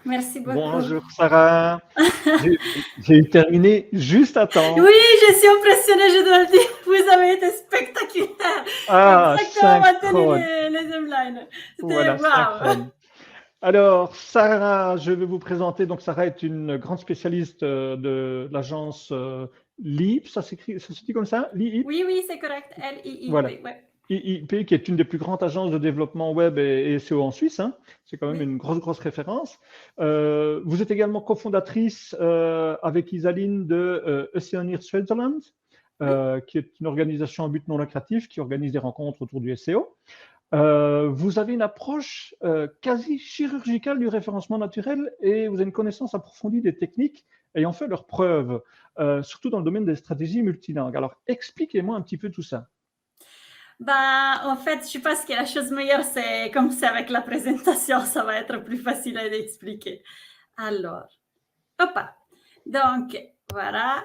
Merci beaucoup. Bonjour Sarah. J'ai terminé juste à temps. Oui, je suis impressionnée, je dois le dire. Vous avez été spectaculaire. Ah, Exactement, maintenez synchrone. les hemlines. C'était Voilà, waouh. synchrone. Alors, Sarah, je vais vous présenter. Donc, Sarah est une grande spécialiste de l'agence LEAP. Ça s'écrit comme ça? LEAP? Oui, oui, c'est correct. Voilà. LIIP, ouais. IIP, qui est une des plus grandes agences de développement web et SEO en Suisse, hein. C'est quand même Oui, une grosse référence. Vous êtes également cofondatrice avec Isaline de Oceaneer Switzerland, oui. qui est une organisation à but non lucratif qui organise des rencontres autour du SEO. Vous avez une approche quasi chirurgicale du référencement naturel et vous avez une connaissance approfondie des techniques ayant fait leurs preuves, surtout dans le domaine des stratégies multilingues. Alors, expliquez-moi un petit peu tout ça. Bah, en fait, je pense que la chose meilleure, c'est comme c'est avec la présentation, ça va être plus facile à expliquer. Alors, hop. Donc, voilà.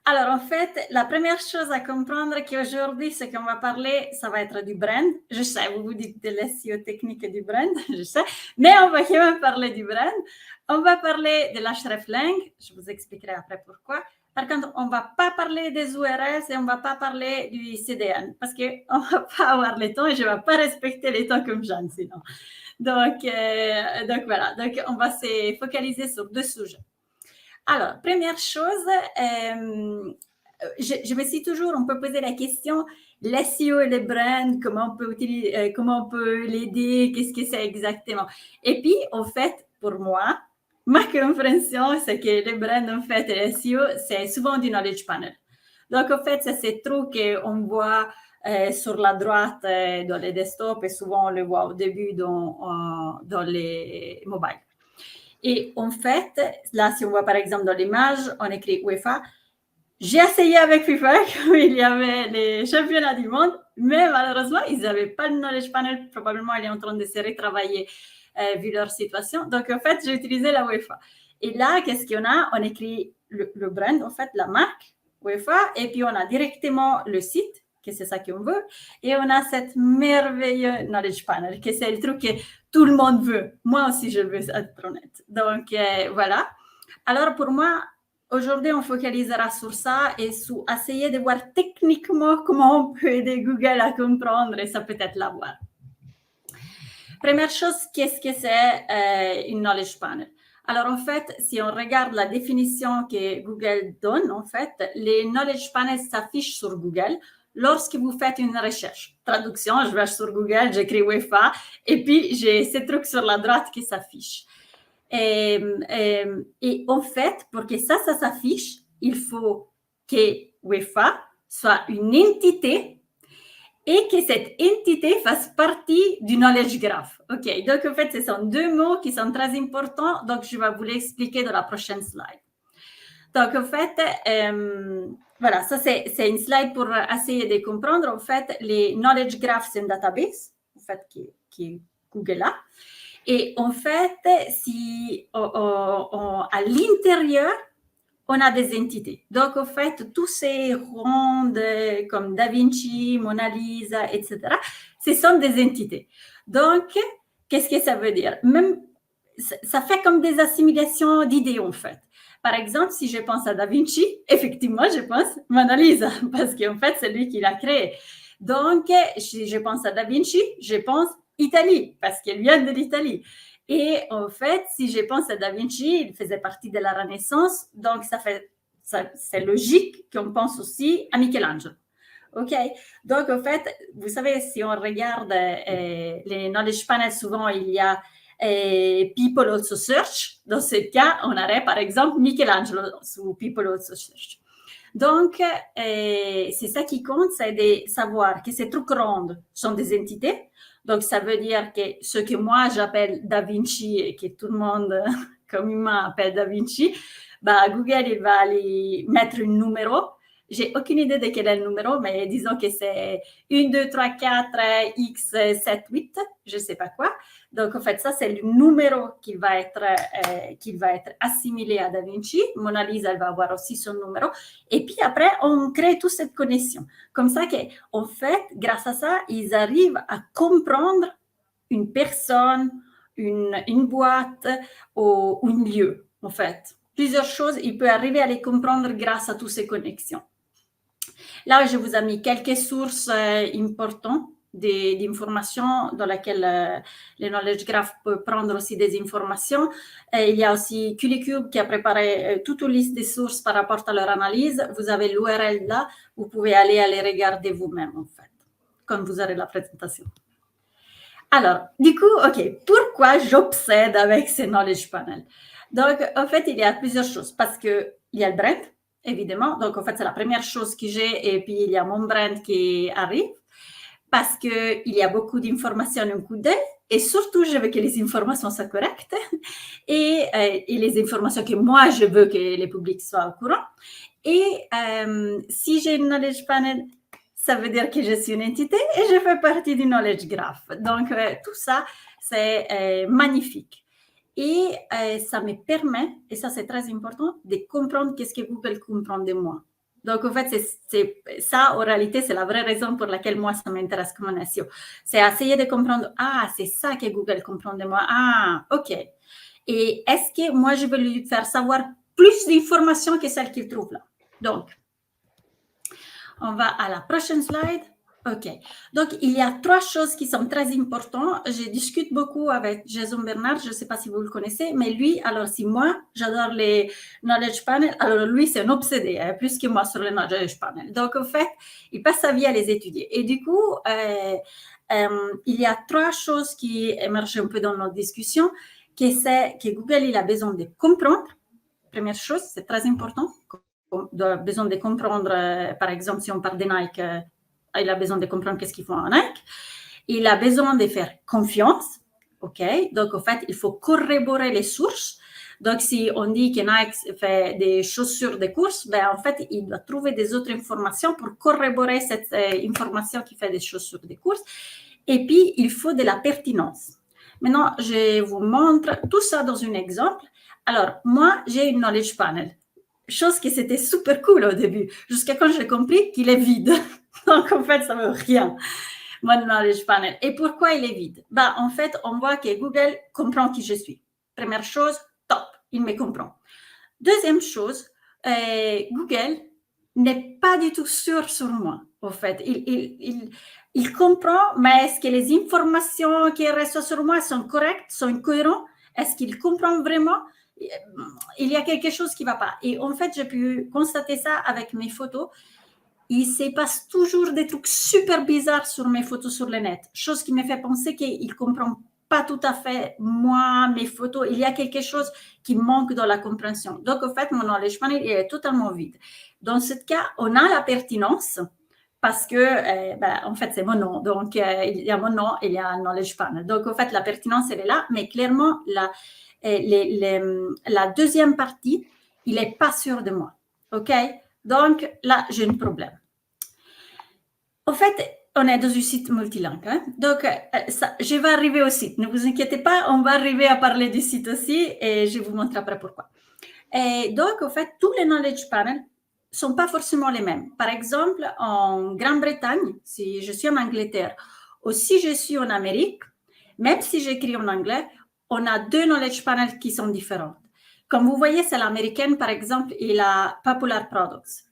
Alors, en fait, la première chose à comprendre qu'aujourd'hui, ce qu'on va parler, ça va être du brand. Je sais, vous vous dites de l'SEO technique et du brand, je sais, mais on va quand même parler du brand. On va parler de l'hreflang, je vous expliquerai après pourquoi. Par contre, on ne va pas parler des URLs et on ne va pas parler du CDN parce qu'on ne va pas avoir le temps et je ne vais pas respecter les temps comme Jeanne sinon. Donc voilà, donc on va se focaliser sur deux sujets. Alors, première chose, je me suis toujours, on peut poser la question, l'SEO et le brand, comment on peut l'aider, qu'est-ce que c'est exactement. Et puis, en fait, pour moi, ma compréhension, c'est que le brand, en fait, et l'SEO, c'est souvent du knowledge panel. Donc, en fait, c'est ces trucs qu'on voit sur la droite dans les desktops et souvent on le voit au début dans les mobiles. Et en fait, là, si on voit par exemple dans l'image, on écrit UEFA. J'ai essayé avec FIFA, comme il y avait les championnats du monde, mais malheureusement, ils n'avaient pas le knowledge panel. Probablement, ils sont en train de se retravailler vu leur situation. Donc, en fait, j'ai utilisé la UEFA. Et là, qu'est-ce qu'on a? On écrit le brand, en fait, la marque UEFA, et puis on a directement le site, que c'est ça qu'on veut, et on a cette merveilleuse knowledge panel, que c'est le truc que tout le monde veut. Moi aussi, je veux être honnête. Donc, voilà. Alors, pour moi, aujourd'hui, on focalisera sur ça et sur essayer de voir techniquement comment on peut aider Google à comprendre et ça peut-être l'avoir. Première chose, qu'est-ce que c'est une knowledge panel? Alors, en fait, si on regarde la définition que Google donne, en fait, les knowledge panels s'affichent sur Google lorsque vous faites une recherche. Traduction, je vais sur Google, j'écris UEFA et puis j'ai ces trucs sur la droite qui s'affichent. Et en fait, pour que ça s'affiche, il faut que UEFA soit une entité et que cette entité fasse partie du knowledge graph. OK, donc en fait, ce sont deux mots qui sont très importants, donc je vais vous l'expliquer dans la prochaine slide. Donc en fait, voilà, ça c'est une slide pour essayer de comprendre. En fait, les knowledge graphs, c'est un database, en fait, qui Google a. Et en fait, si à l'intérieur, on a des entités. Donc, en fait, tous ces rondes comme Da Vinci, Mona Lisa, etc., ce sont des entités. Donc, qu'est-ce que ça veut dire? Même, ça fait comme des assimilations d'idées, en fait. Par exemple, si je pense à Da Vinci, effectivement, je pense Mona Lisa, parce qu'en fait, c'est lui qui l'a créée. Donc, si je pense à Da Vinci, je pense Italie, parce qu'elle vient de l'Italie. Et en fait, si je pense à Da Vinci, il faisait partie de la Renaissance, donc c'est logique qu'on pense aussi à Michel-Ange. OK? Donc, en fait, vous savez, si on regarde les knowledge panels, souvent, il y a People Also Search. Dans ce cas, on aurait, par exemple, Michelangelo sous People Also Search. Donc, c'est ça qui compte, c'est de savoir que ces trucs ronds sont des entités. Donc, ça veut dire que ce que moi j'appelle Da Vinci et que tout le monde comme humain appelle Da Vinci, bah, Google il va aller mettre un numéro. J'ai aucune idée de quel est le numéro, mais disons que c'est 1, 2, 3, 4, X, 7, 8, je ne sais pas quoi. Donc, en fait, ça, c'est le numéro qui va être assimilé à Da Vinci. Mona Lisa, elle va avoir aussi son numéro. Et puis après, on crée toute cette connexion. Comme ça qu'en fait, grâce à ça, ils arrivent à comprendre une personne, une boîte ou un lieu, en fait. Plusieurs choses, il peut arriver à les comprendre grâce à toutes ces connexions. Là, je vous ai mis quelques sources importantes d'informations dans lesquelles le Knowledge Graph peut prendre aussi des informations. Il y a aussi Culicube qui a préparé toute une liste de sources par rapport à leur analyse. Vous avez l'URL là, vous pouvez aller les regarder vous-même, en fait, quand vous aurez la présentation. Alors, du coup, OK, pourquoi j'obsède avec ces Knowledge Panel? Donc, en fait, il y a plusieurs choses. Parce qu'il y a le brand, évidemment. Donc, en fait, c'est la première chose que j'ai. Et puis, il y a mon brand qui arrive. Parce qu'il y a beaucoup d'informations d'un coup d'œil. Et surtout, je veux que les informations soient correctes. Et les informations que moi, je veux que le public soit au courant. Et si j'ai une Knowledge Panel, ça veut dire que je suis une entité et je fais partie du Knowledge Graph. Donc, tout ça, c'est magnifique. Et ça me permet, et ça c'est très important, de comprendre qu'est-ce que Google comprend de moi. Donc, en fait, ça, en réalité, c'est la vraie raison pour laquelle moi, ça m'intéresse comme un SEO. C'est essayer de comprendre, ah, c'est ça que Google comprend de moi. Ah, OK. Et est-ce que moi, je veux lui faire savoir plus d'informations que celles qu'il trouve là? Donc, on va à la prochaine slide. OK. Donc, il y a 3 choses qui sont très importantes. Je discute beaucoup avec Jason Bernard. Je ne sais pas si vous le connaissez, mais lui, alors si moi, j'adore les Knowledge Panel, alors lui, c'est un obsédé, plus que moi sur les Knowledge Panel. Donc, en fait, il passe sa vie à les étudier. Et du coup, il y a 3 choses qui émergent un peu dans notre discussion, que c'est que Google, il a besoin de comprendre. Première chose, c'est très important. Il a besoin de comprendre, par exemple, si on parle de Nike, il a besoin de comprendre qu'est-ce qu'ils font à Nike. Il a besoin de faire confiance. OK? Donc, en fait, il faut corroborer les sources. Donc, si on dit que Nike fait des chaussures de course, ben, en fait, il doit trouver des autres informations pour corroborer cette information qui fait des chaussures de course. Et puis, il faut de la pertinence. Maintenant, je vous montre tout ça dans un exemple. Alors, moi, j'ai une Knowledge Panel. Chose qui c'était super cool au début, jusqu'à quand j'ai compris qu'il est vide. Donc, en fait, ça ne veut rien, mon Knowledge Panel. Et pourquoi il est vide? Ben, en fait, on voit que Google comprend qui je suis. Première chose, top, il me comprend. Deuxième chose, Google n'est pas du tout sûr sur moi, en fait. Il comprend, mais est-ce que les informations qu'il reçoit sur moi sont correctes, sont cohérentes? Est-ce qu'il comprend vraiment? Il y a quelque chose qui ne va pas. Et en fait, j'ai pu constater ça avec mes photos. Il se passe toujours des trucs super bizarres sur mes photos sur le net. Chose qui me fait penser qu'il ne comprend pas tout à fait moi, mes photos. Il y a quelque chose qui manque dans la compréhension. Donc, en fait, mon Knowledge Panel est totalement vide. Dans ce cas, on a la pertinence parce que, en fait, c'est mon nom. Donc, il y a mon nom et il y a un Knowledge Panel. Donc, en fait, la pertinence, elle est là. Mais clairement, la deuxième partie, il n'est pas sûr de moi. OK? Donc, là, j'ai un problème. En fait, on est dans un site multilingue. Hein? Donc, je vais arriver au site. Ne vous inquiétez pas, on va arriver à parler du site aussi et je vous montre après pourquoi. Et donc, en fait, tous les Knowledge Panels ne sont pas forcément les mêmes. Par exemple, en Grande-Bretagne, si je suis en Angleterre ou si je suis en Amérique, même si j'écris en anglais, on a 2 Knowledge Panels qui sont différents. Comme vous voyez, celle américaine, par exemple, il a Popular Products.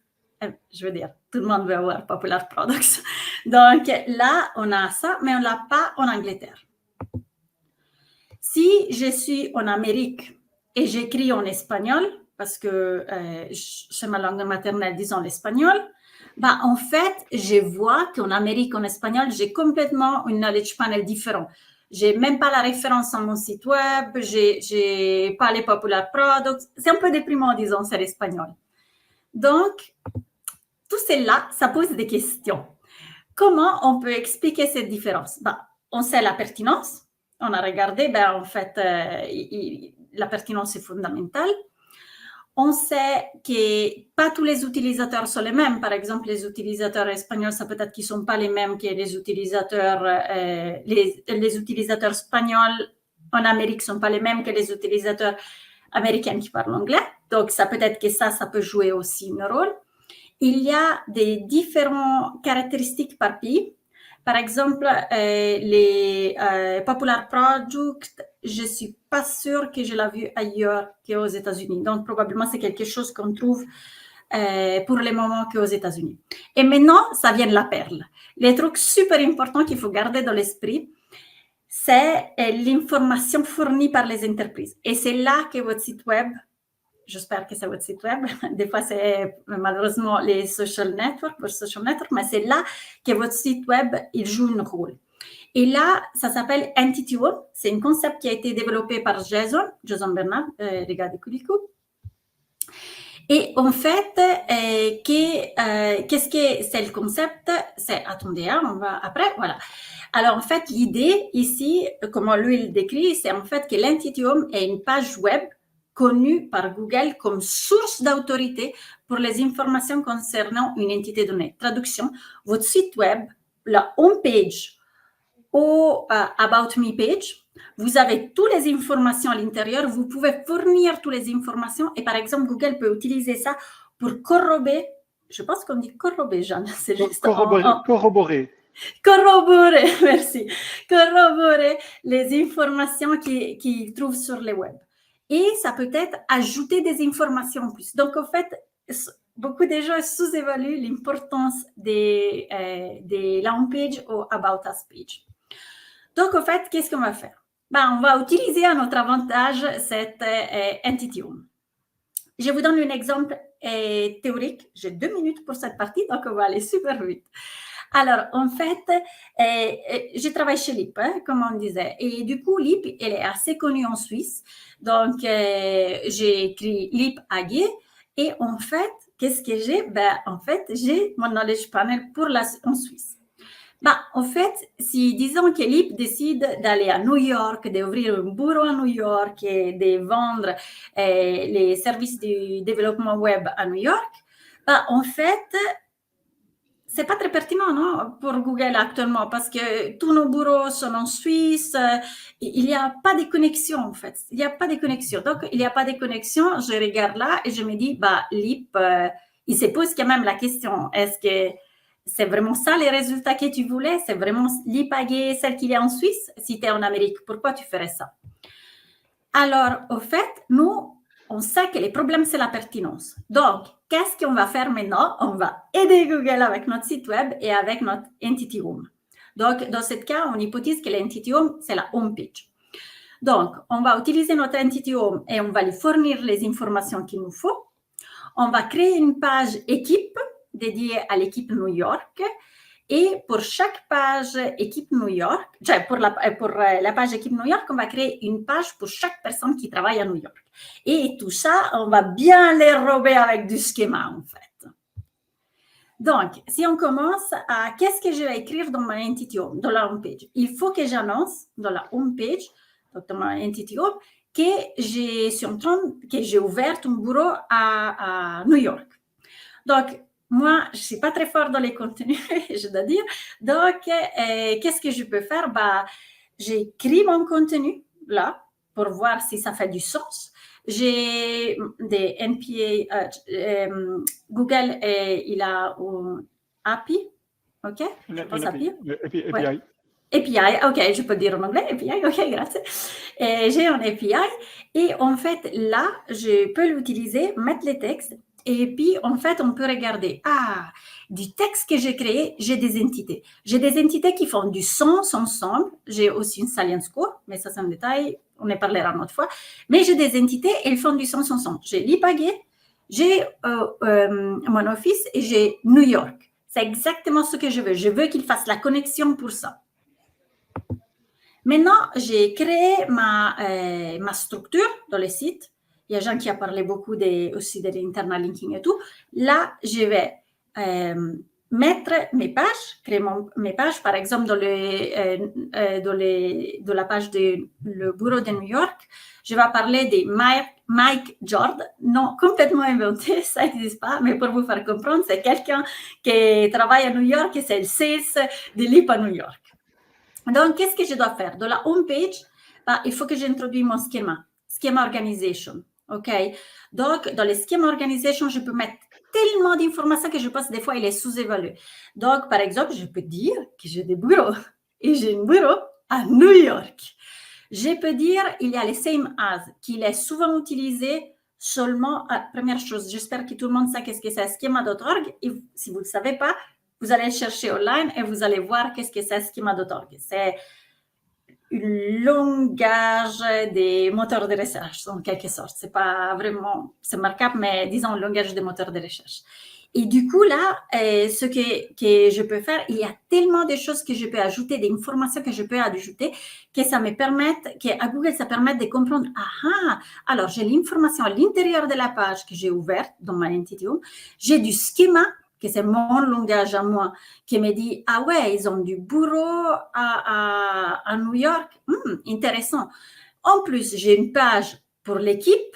Je veux dire, tout le monde veut avoir Popular Products. Donc là, on a ça, mais on ne l'a pas en Angleterre. Si je suis en Amérique et j'écris en espagnol, parce que c'est ma langue maternelle, disons l'espagnol, ben, en fait, je vois qu'en Amérique, en espagnol, j'ai complètement une Knowledge Panel différent. Je n'ai même pas la référence sur mon site web, je n'ai pas les Popular Products. C'est un peu déprimant, disons, c'est l'espagnol. Donc, tout cela, ça pose des questions. Comment on peut expliquer cette différence? Ben, on sait la pertinence. On a regardé, ben, en fait, la pertinence est fondamentale. On sait que pas tous les utilisateurs sont les mêmes. Par exemple, les utilisateurs espagnols, ça peut-être qu'ils ne sont pas les mêmes que les utilisateurs, les utilisateurs espagnols en Amérique ne sont pas les mêmes que les utilisateurs américains qui parlent anglais. Donc, ça peut être que ça peut jouer aussi un rôle. Il y a des différentes caractéristiques par pays. Par exemple, les Popular Product, je ne suis pas sûre que je l'ai vu ailleurs qu'aux États-Unis. Donc, probablement, c'est quelque chose qu'on trouve pour le moment qu'aux États-Unis. Et maintenant, ça vient de la perle. Les trucs super importants qu'il faut garder dans l'esprit, c'est l'information fournie par les entreprises. Et c'est là que votre site web, j'espère que c'est votre site web, des fois c'est malheureusement les social networks, mais c'est là que votre site web, il joue un rôle. Et là, ça s'appelle Entity Web. C'est un concept qui a été développé par Jason Bernard, regardez Kuliku. Et en fait, qu'est-ce que c'est le concept? C'est, attendez, on va après, voilà. Alors, en fait, l'idée ici, comment lui il décrit, c'est en fait que l'Entity Home est une page web connue par Google comme source d'autorité pour les informations concernant une entité donnée. Traduction, votre site web, la home page ou About Me page, vous avez toutes les informations à l'intérieur, vous pouvez fournir toutes les informations et par exemple, Google peut utiliser ça pour corroborer, je pense qu'on dit corroborer, Jeanne, c'est juste corroborer. Corroborer, merci. Corroborer les informations qu'ils trouvent sur le web. Et ça peut être ajouter des informations en plus. Donc, en fait, beaucoup de gens sous-évaluent l'importance des landing pages ou About Us page. Donc, en fait, qu'est-ce qu'on va faire? On va utiliser à notre avantage cette Entity Home. Je vous donne un exemple théorique. J'ai 2 minutes pour cette partie, donc on va aller super vite. Alors, en fait, je travaille chez LIP, comme on disait. Et du coup, LIP, elle est assez connue en Suisse. Donc, j'ai écrit LIP AG. Et en fait, qu'est-ce que j'ai? En fait, j'ai mon knowledge panel en Suisse. En fait, si disons que LIP décide d'aller à New York, d'ouvrir un bureau à New York et de vendre les services du développement web à New York, en fait, c'est pas très pertinent, non, pour Google actuellement, parce que tous nos bureaux sont en Suisse. Il n'y a pas de connexion, en fait. Il n'y a pas de connexion. Donc, il n'y a pas de connexion. Je regarde là et je me dis, LIP, il se pose quand même la question. Est-ce que c'est vraiment ça les résultats que tu voulais? C'est vraiment LIP AG, celle qu'il y a en Suisse? Si tu es en Amérique, pourquoi tu ferais ça? Alors, au fait, nous, on sait que le problème, c'est la pertinence. Donc, qu'est-ce qu'on va faire maintenant? On va aider Google avec notre site web et avec notre Entity Home. Donc, dans ce cas, on hypothèse que l'Entity Home, c'est la home page. Donc, on va utiliser notre Entity Home et on va lui fournir les informations qu'il nous faut. On va créer une page équipe dédiée à l'équipe New York. Et pour chaque page équipe New York, pour la page équipe New York, on va créer une page pour chaque personne qui travaille à New York. Et tout ça, on va bien les rober avec du schéma, en fait. Donc, si on commence à qu'est-ce que je vais écrire dans ma Entity Home, dans la home page? Il faut que j'annonce dans la home page, dans ma Entity Home, que j'ai ouvert un bureau à New York. Donc, moi, je ne suis pas très forte dans les contenus, je dois dire. Donc, qu'est-ce que je peux faire? J'écris mon contenu là pour voir si ça fait du sens. J'ai des NPA. Google, il a un API. OK? Je pense API. API, OK, je peux dire en anglais, API, OK, grazie. J'ai un API et en fait, là, je peux l'utiliser, mettre les textes. Et puis, en fait, on peut regarder, du texte que j'ai créé, j'ai des entités. J'ai des entités qui font du sens ensemble. J'ai aussi une salience score, mais ça, c'est un détail, on en parlera une autre fois. Mais j'ai des entités, elles font du sens ensemble. J'ai l'IPAG, j'ai mon office et j'ai New York. C'est exactement ce que je veux. Je veux qu'il fasse la connexion pour ça. Maintenant, j'ai créé ma structure dans le site. Il y a Jean qui a parlé beaucoup aussi de l'internal linking et tout. Là, je vais mettre mes pages, créer mes pages, par exemple, dans la page du bureau de New York. Je vais parler de Mike Jordan, non complètement inventé, ça n'existe pas, mais pour vous faire comprendre, c'est quelqu'un qui travaille à New York et c'est le sales de l'IP à New York. Donc, qu'est-ce que je dois faire? Dans la home page, il faut que j'introduise mon schéma organization. OK? Donc, dans le schéma organization, je peux mettre tellement d'informations que je pense des fois, il est sous-évalué. Donc, par exemple, je peux dire que j'ai des bureaux et j'ai un bureau à New York. Je peux dire il y a les same as, qu'il est souvent utilisé seulement. Première chose, j'espère que tout le monde sait qu'est-ce que c'est schema.org. Et si vous ne le savez pas, vous allez chercher online et vous allez voir qu'est-ce que c'est schema.org. C'est un langage des moteurs de recherche, en quelque sorte. C'est pas vraiment, c'est marquable, mais disons un langage des moteurs de recherche. Et du coup, là, ce que je peux faire, il y a tellement de choses que je peux ajouter, des informations que je peux ajouter, que ça me permet, qu'à Google, ça permet de comprendre, alors j'ai l'information à l'intérieur de la page que j'ai ouverte dans ma Entity Home, j'ai du schéma, que c'est mon langage à moi, qui me dit, ah ouais, ils ont du bureau à New York, intéressant. En plus, j'ai une page pour l'équipe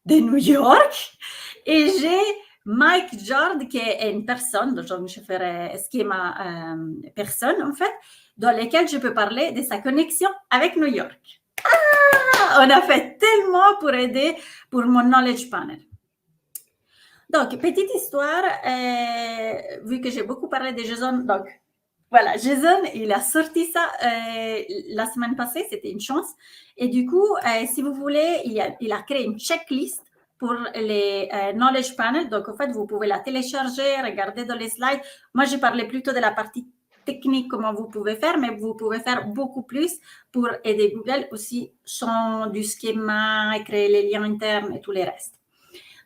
de New York et j'ai Mike Jord, qui est une personne, donc je ferai schéma personne en fait, dans lequel je peux parler de sa connexion avec New York. On a fait tellement pour aider pour mon Knowledge Panel. Donc, petite histoire, vu que j'ai beaucoup parlé de Jason, donc voilà, Jason, il a sorti ça la semaine passée, c'était une chance. Et du coup, si vous voulez, il a créé une checklist pour les Knowledge Panel. Donc, en fait, vous pouvez la télécharger, regarder dans les slides. Moi, je parlais plutôt de la partie technique, comment vous pouvez faire, mais vous pouvez faire beaucoup plus pour aider Google aussi, sans du schéma, créer les liens internes et tout le reste.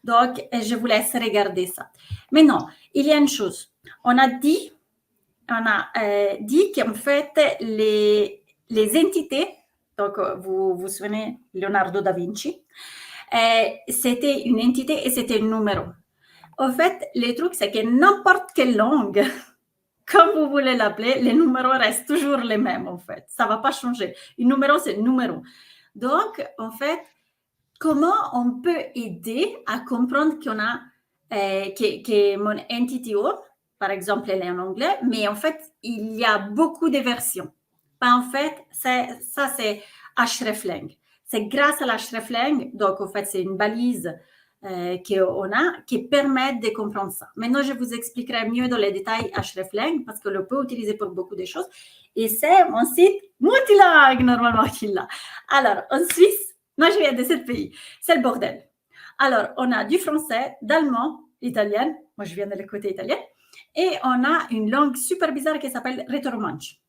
Donc, je vous laisse regarder ça. Maintenant, il y a une chose. On a dit qu'en fait, les entités, donc vous vous souvenez, Leonardo da Vinci, c'était une entité et c'était un numéro. En fait, le truc, c'est que n'importe quelle langue, comme vous voulez l'appeler, les numéros restent toujours les mêmes, en fait. Ça ne va pas changer. Un numéro, c'est un numéro. Donc, en fait, comment on peut aider à comprendre qu'on a, que mon entity home, par exemple, elle est en anglais, mais en fait, il y a beaucoup de versions. En fait, ça, c'est hreflang. C'est grâce à l'hreflang, donc en fait, c'est une balise qu'on a qui permet de comprendre ça. Maintenant, je vous expliquerai mieux dans les détails hreflang parce qu'on le peut utiliser pour beaucoup de choses. Et c'est mon site multilingue, normalement, qu'il a. Alors, en Suisse, moi, je viens de ce pays. C'est le bordel. Alors, on a du français, d'allemand, italien. Moi, je viens de le côté italien. Et on a une langue super bizarre qui s'appelle Rätoromänsch.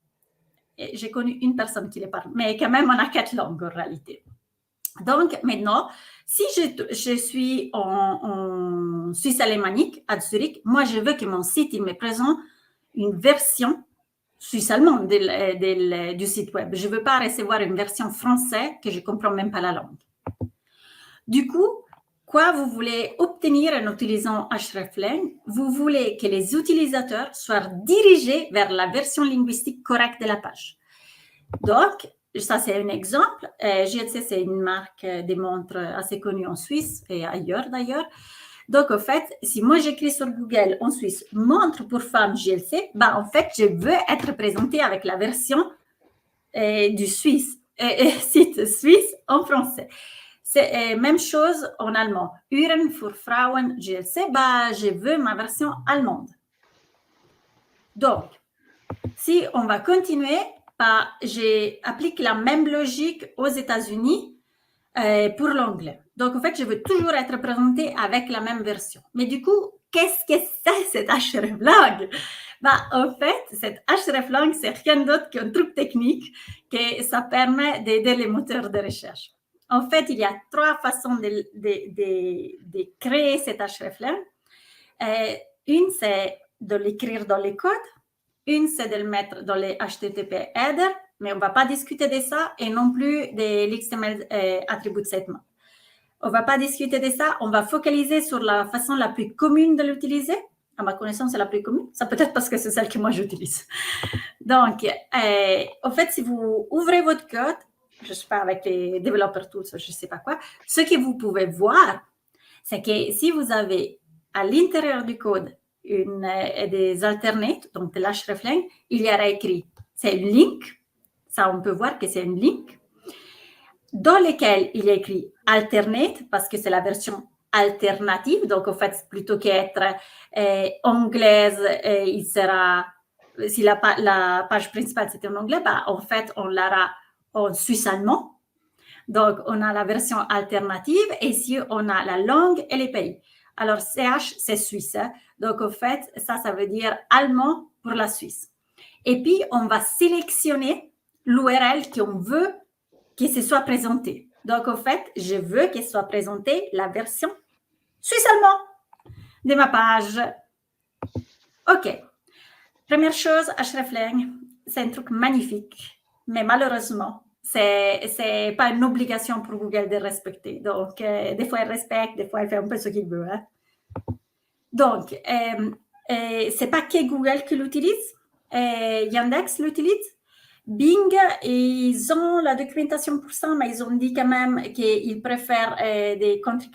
Et j'ai connu une personne qui les parle, mais quand même, on a 4 langues en réalité. Donc, maintenant, si je suis en Suisse alémanique, à Zurich, moi, je veux que mon site, il me présente une version suisse-allemande du site web. Je ne veux pas recevoir une version française que je ne comprends même pas la langue. Du coup, quoi vous voulez obtenir en utilisant hreflang? Vous voulez que les utilisateurs soient dirigés vers la version linguistique correcte de la page. Donc, ça, c'est un exemple. GLC, c'est une marque de montres assez connue en Suisse et ailleurs d'ailleurs. Donc, en fait, si moi j'écris sur Google en Suisse « montre pour femmes GLC », ben, en fait, je veux être présentée avec la version du site suisse en français. C'est même chose en allemand. « Uhren für Frauen GLC », ben, je veux ma version allemande. Donc, si on va continuer, j'applique la même logique aux États-Unis pour l'anglais. Donc, en fait, je veux toujours être présentée avec la même version. Mais du coup, qu'est-ce que c'est cette hreflang? En fait, cette hreflang, c'est rien d'autre qu'un truc technique que ça permet d'aider les moteurs de recherche. En fait, il y a 3 façons de créer cette hreflang. Une, c'est de l'écrire dans les codes. Une, c'est de le mettre dans les HTTP header, mais on ne va pas discuter de ça et non plus de l'XML attribute statement. On ne va pas discuter de ça, on va focaliser sur la façon la plus commune de l'utiliser. À ma connaissance, c'est la plus commune. Ça peut être parce que c'est celle que moi j'utilise. Donc, en fait, si vous ouvrez votre code, je ne sais pas, avec les développeurs tools, je ne sais pas quoi, ce que vous pouvez voir, c'est que si vous avez à l'intérieur du code des alternates, donc de l'hreflang, il y aura écrit, c'est une link, ça on peut voir que c'est une link, dans lequel il y a écrit alternate, parce que c'est la version alternative. Donc, en fait, plutôt qu'être anglaise, il sera, si la page principale c'était en anglais, bah, en fait, on l'aura en suisse-allemand. Donc, on a la version alternative et ici, on a la langue et les pays. Alors, CH, c'est suisse. Hein? Donc, en fait, ça veut dire allemand pour la Suisse. Et puis, on va sélectionner l'URL qu'on veut que ce soit présenté. Donc, en fait, je veux que soit présentée la version suisse-allemand de ma page. OK. Première chose, hreflang, c'est un truc magnifique, mais malheureusement, c'est pas une obligation pour Google de respecter. Donc, des fois, il respecte, des fois, il fait un peu ce qu'il veut. Hein. Donc, c'est pas que Google qui l'utilise, Yandex l'utilise. Bing, ils ont la documentation pour ça, mais ils ont dit quand même qu'ils préfèrent des country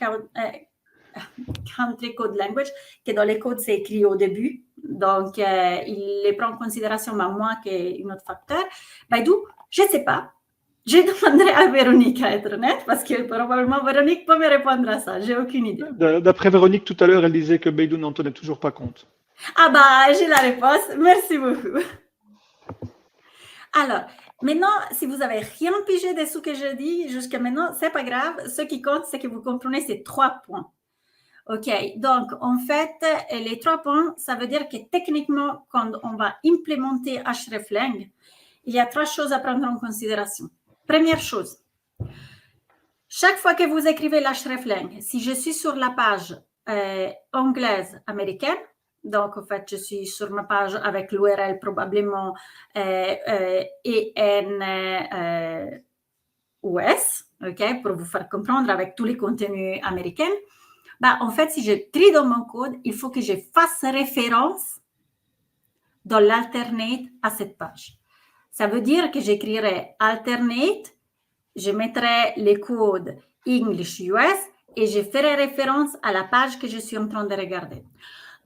code language, que dans les codes, c'est écrit au début. Donc, il les prend en considération, mais moins qu'un autre facteur. Baidu, je ne sais pas. Je demanderai à Véronique à être honnête, parce que probablement Véronique peut me répondre à ça. J'ai aucune idée. D'après Véronique, tout à l'heure, elle disait que Baidu n'en tenait toujours pas compte. Ah bah, j'ai la réponse. Merci beaucoup. Alors, maintenant, si vous n'avez rien pigé de ce que je dis jusqu'à maintenant, ce n'est pas grave. Ce qui compte, c'est que vous comprenez ces 3 points. OK, donc en fait, les 3 points, ça veut dire que techniquement, quand on va implémenter hreflang, il y a 3 choses à prendre en considération. Première chose, chaque fois que vous écrivez l'hreflang, si je suis sur la page anglaise américaine, donc en fait, je suis sur ma page avec l'URL probablement ENUS, OK, pour vous faire comprendre avec tous les contenus américains. Bah, en fait, si je trie dans mon code, il faut que je fasse référence dans l'alternate à cette page. Ça veut dire que j'écrirai alternate, je mettrai les codes English US et je ferai référence à la page que je suis en train de regarder.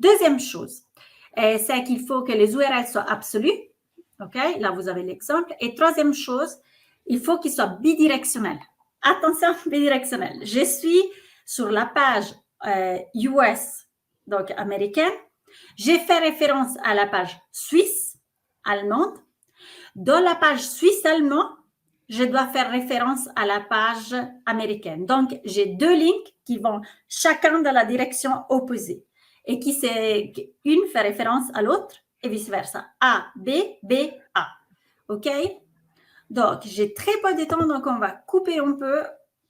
Deuxième chose, c'est qu'il faut que les URL soient absolus. OK, là, vous avez l'exemple. Et troisième chose, il faut qu'ils soient bidirectionnels. Attention, bidirectionnel. Je suis sur la page US, donc américaine. J'ai fait référence à la page suisse, allemande. Dans la page suisse-allemand, je dois faire référence à la page américaine. Donc, j'ai 2 links qui vont chacun dans la direction opposée et une fait référence à l'autre et vice-versa. A, B, B, A. OK? Donc, j'ai très peu de temps, donc on va couper un peu.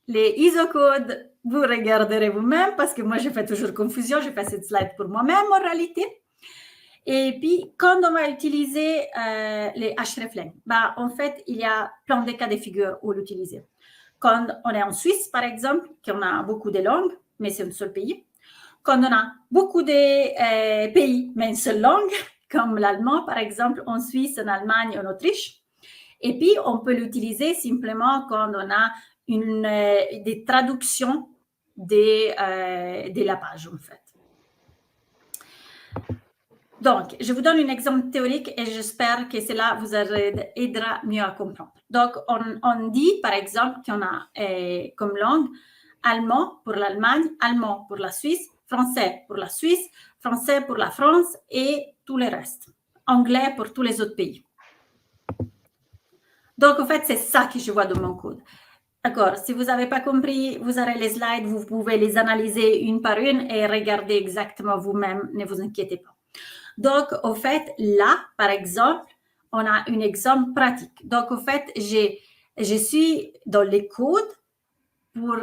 Les ISO-codes, vous regarderez vous-même parce que moi, je fais toujours confusion. Je fais cette slide pour moi-même en réalité. Et puis, quand on va utiliser les hreflang, bah, en fait, il y a plein de cas de figure où l'utiliser. Quand on est en Suisse, par exemple, qu'on a beaucoup de langues, mais c'est un seul pays. Quand on a beaucoup de pays, mais une seule langue, comme l'allemand, par exemple, en Suisse, en Allemagne, en Autriche. Et puis, on peut l'utiliser simplement quand on a des traductions de la page, en fait. Donc, je vous donne un exemple théorique et j'espère que cela vous aidera mieux à comprendre. Donc, on dit, par exemple, qu'on a comme langue allemand pour l'Allemagne, allemand pour la Suisse, français pour la Suisse, français pour la France et tout le reste. Anglais pour tous les autres pays. Donc, en fait, c'est ça que je vois dans mon code. D'accord, si vous n'avez pas compris, vous aurez les slides, vous pouvez les analyser une par une et regarder exactement vous-même, ne vous inquiétez pas. Donc, au fait, là, par exemple, on a un exemple pratique. Donc, au fait, je suis dans les codes pour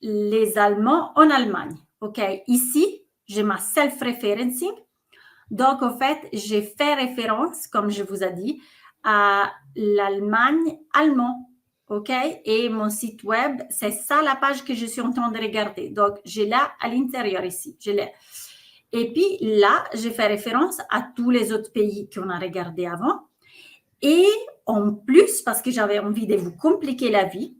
les Allemands en Allemagne. OK, ici, j'ai ma self-referencing. Donc, au fait, j'ai fait référence, comme je vous ai dit, à l'Allemagne allemand. OK, et mon site web, c'est ça la page que je suis en train de regarder. Donc, j'ai là à l'intérieur ici, je l'ai. Et puis là, j'ai fait référence à tous les autres pays qu'on a regardés avant. Et en plus, parce que j'avais envie de vous compliquer la vie,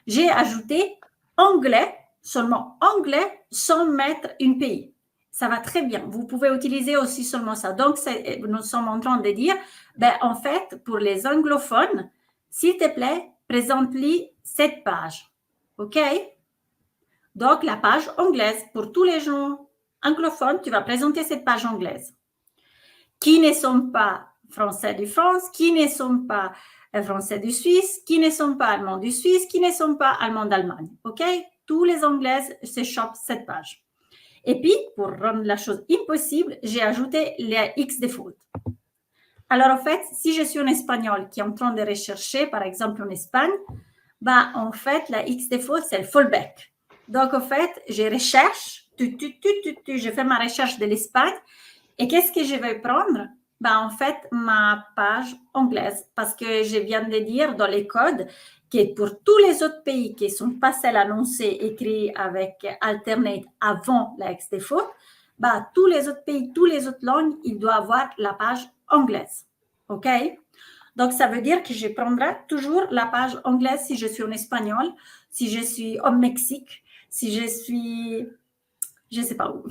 j'ai ajouté anglais, seulement anglais, sans mettre un pays. Ça va très bien. Vous pouvez utiliser aussi seulement ça. Donc, nous sommes en train de dire, ben, en fait, pour les anglophones, s'il te plaît, présente-lui cette page. OK? Donc, la page anglaise, pour tous les gens anglophones, tu vas présenter cette page anglaise. Qui ne sont pas français de France, qui ne sont pas français du Suisse, qui ne sont pas allemands du Suisse, qui ne sont pas allemands d'Allemagne. OK? Tous les anglaises se chopent cette page. Et puis, pour rendre la chose impossible, j'ai ajouté les X default. Alors, en fait, si je suis un Espagnol qui est en train de rechercher, par exemple, en Espagne, bah, en fait, la X default, c'est le fallback. Donc, en fait, je recherche, je fais ma recherche de l'Espagne. Et qu'est-ce que je vais prendre? Ben, en fait, ma page anglaise, parce que je viens de dire dans les codes que pour tous les autres pays qui ne sont pas celles annoncées, écrits avec alternate avant la X-default, ben, tous les autres pays, toutes les autres langues, ils doivent avoir la page anglaise. OK? Donc, ça veut dire que je prendrai toujours la page anglaise si je suis en espagnol, si je suis au Mexique, si je suis, je ne sais pas où.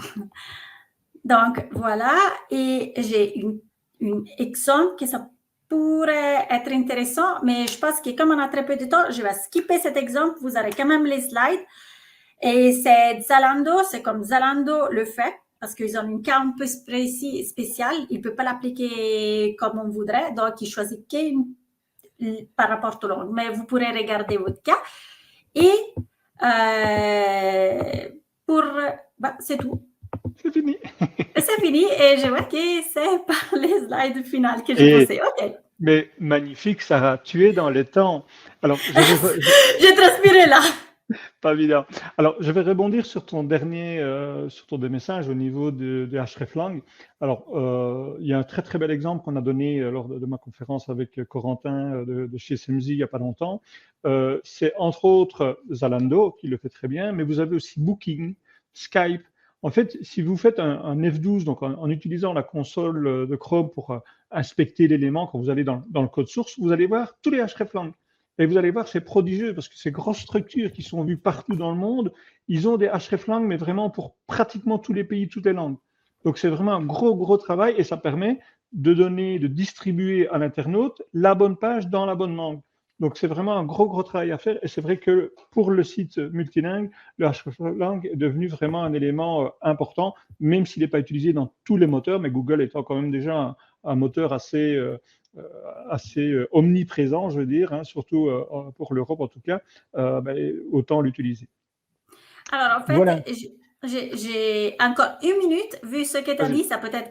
Donc, voilà. Et j'ai une exemple que ça pourrait être intéressant, mais je pense que comme on a très peu de temps, je vais skipper cet exemple. Vous aurez quand même les slides. Et c'est Zalando, c'est comme Zalando le fait, parce qu'ils ont une cas un peu spéciale. Il ne peut pas l'appliquer comme on voudrait, donc il choisit par rapport au langue. Mais vous pourrez regarder votre cas. Et c'est tout. C'est fini. C'est fini et je vois que c'est par les slides finales que j'ai posé. OK. Mais magnifique, Sarah, tu es dans les temps. Alors, j'ai transpiré là. Pas évident. Alors, je vais rebondir sur ton dernier message au niveau de hreflang. Alors, il y a un très très bel exemple qu'on a donné lors de ma conférence avec Corentin de chez SMZ il n'y a pas longtemps. C'est entre autres Zalando qui le fait très bien, mais vous avez aussi Booking, Skype. En fait, si vous faites un F12, donc en utilisant la console de Chrome pour inspecter l'élément quand vous allez dans le code source, vous allez voir tous les hreflang. Et vous allez voir, c'est prodigieux parce que ces grosses structures qui sont vues partout dans le monde, ils ont des hreflang, mais vraiment pour pratiquement tous les pays, toutes les langues. Donc c'est vraiment un gros travail et ça permet de distribuer à l'internaute la bonne page dans la bonne langue. Donc c'est vraiment un gros travail à faire et c'est vrai que pour le site multilingue, le hreflang est devenu vraiment un élément important, même s'il n'est pas utilisé dans tous les moteurs, mais Google étant quand même déjà un moteur assez omniprésent, je veux dire, hein, surtout pour l'Europe en tout cas, autant l'utiliser. Alors en fait, voilà. J'ai encore une minute, vu ce que tu as dit, ça peut être